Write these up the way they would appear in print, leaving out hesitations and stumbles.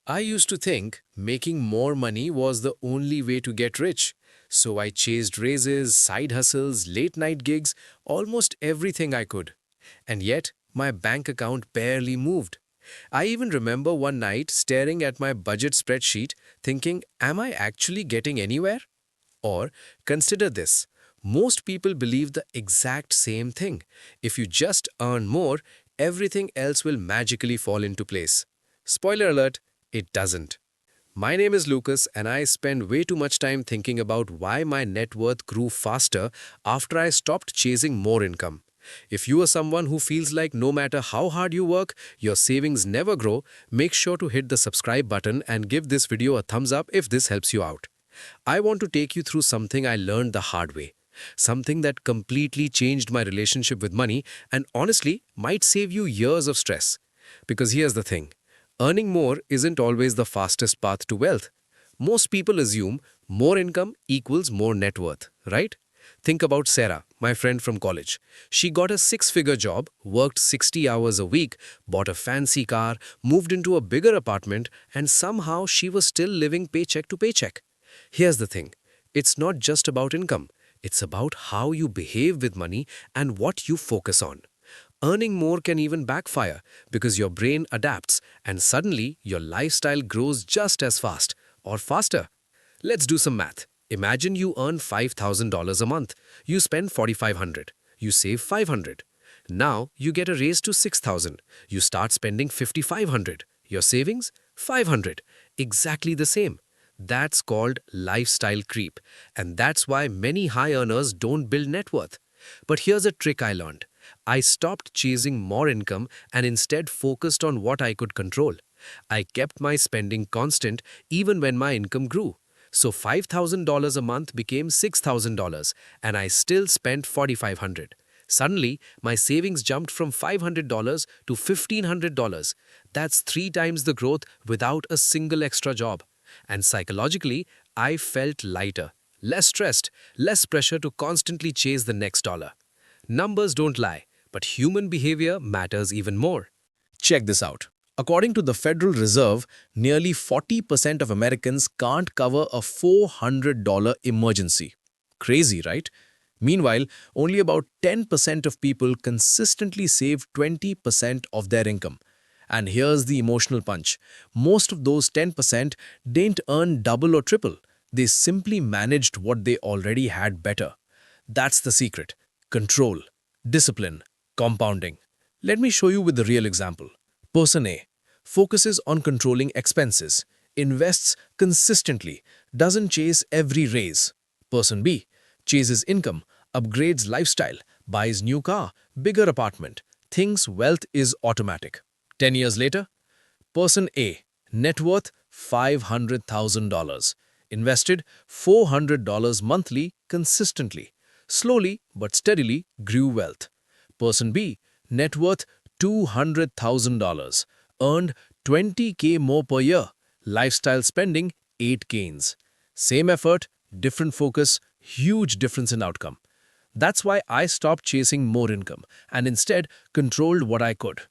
I used to think making more money was the only way to get rich. So I chased raises, side hustles, late night gigs, almost everything I could. And yet, my bank account barely moved. I even remember one night staring at my budget spreadsheet thinking, am I actually getting anywhere? Or consider this. Most people believe the exact same thing. If you just earn more, everything else will magically fall into place. Spoiler alert, it doesn't. My name is Lucas, and I spend way too much time thinking about why my net worth grew faster after I stopped chasing more income. If you are someone who feels like no matter how hard you work, your savings never grow, make sure to hit the subscribe button and give this video a thumbs up if this helps you out. I want to take you through something I learned the hard way. Something that completely changed my relationship with money and honestly might save you years of stress. Because here's the thing. Earning more isn't always the fastest path to wealth. Most people assume more income equals more net worth, right? Think about Sarah, my friend from college. She got a six-figure job, worked 60 hours a week, bought a fancy car, moved into a bigger apartment, and somehow she was still living paycheck to paycheck. Here's the thing. It's not just about income. It's about how you behave with money and what you focus on. Earning more can even backfire because your brain adapts and suddenly your lifestyle grows just as fast or faster. Let's do some math. Imagine you earn $5,000 a month. You spend 4,500. You save 500. Now you get a raise to 6,000. You start spending 5,500. Your savings 500. Exactly the same. That's called lifestyle creep, and that's why many high earners don't build net worth. But here's a trick I learned. I stopped chasing more income and instead focused on what I could control. I kept my spending constant even when my income grew. So $5,000 a month became $6,000 and I still spent 4,500. Suddenly, my savings jumped from $500 to $1,500. That's 3 times the growth without a single extra job. And psychologically, I felt lighter, less stressed, less pressure to constantly chase the next dollar. Numbers don't lie, but human behavior matters even more. Check this out. According to the Federal Reserve, nearly 40% of Americans can't cover a $400 emergency. Crazy, right? Meanwhile, only about 10% of people consistently save 20% of their income. And here's the emotional punch. Most of those 10% didn't earn double or triple. They simply managed what they already had better. That's the secret. Control, discipline, compounding. Let me show you with the real example. Person A focuses on controlling expenses, invests consistently, doesn't chase every raise. Person B chases income, upgrades lifestyle, buys new car, bigger apartment, thinks wealth is automatic. 10 years later, person A, net worth $500,000, invested $400 monthly consistently, slowly but steadily grew wealth. Person B, net worth $200,000, earned 20K more per year, lifestyle spending 8 gains. Same effort, different focus, huge difference in outcome. That's why I stopped chasing more income and instead controlled what I could.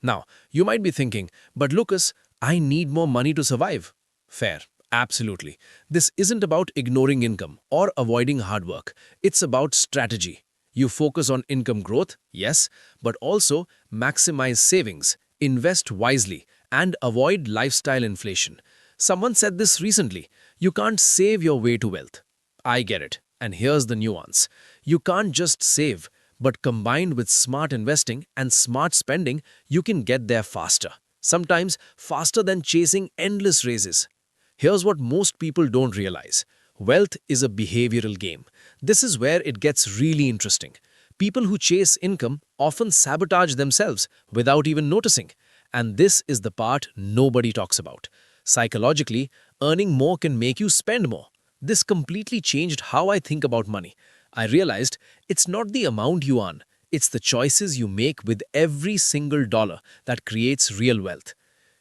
Now, you might be thinking, but Lucas, I need more money to survive. Fair, absolutely. This isn't about ignoring income or avoiding hard work. It's about strategy. You focus on income growth, yes, but also maximize savings, invest wisely, and avoid lifestyle inflation. Someone said this recently, you can't save your way to wealth. I get it. And here's the nuance. You can't just save, but combined with smart investing and smart spending, you can get there faster. Sometimes faster than chasing endless raises. Here's what most people don't realize. Wealth is a behavioral game. This is where it gets really interesting. People who chase income often sabotage themselves without even noticing. And this is the part nobody talks about. Psychologically, earning more can make you spend more. This completely changed how I think about money. I realized it's not the amount you earn, it's the choices you make with every single dollar that creates real wealth.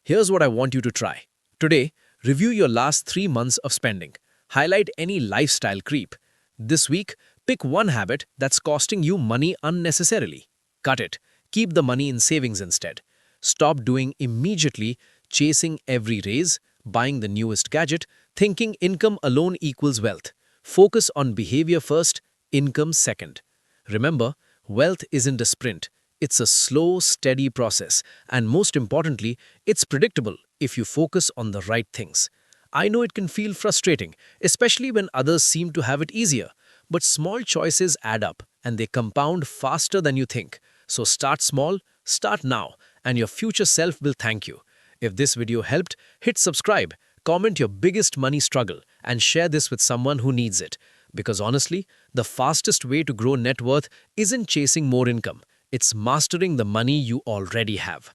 Here's what I want you to try. Today, review your last 3 months of spending. Highlight any lifestyle creep. This week, pick one habit that's costing you money unnecessarily. Cut it. Keep the money in savings instead. Stop doing immediately. chasing every raise, buying the newest gadget, thinking income alone equals wealth. Focus on behavior first, income second. Remember, wealth isn't a sprint. It's a slow, steady process. And most importantly, it's predictable if you focus on the right things. I know it can feel frustrating, especially when others seem to have it easier. But small choices add up and they compound faster than you think. So start small, start now, and your future self will thank you. If this video helped, hit subscribe, comment your biggest money struggle, and share this with someone who needs it. Because honestly, the fastest way to grow net worth isn't chasing more income, it's mastering the money you already have.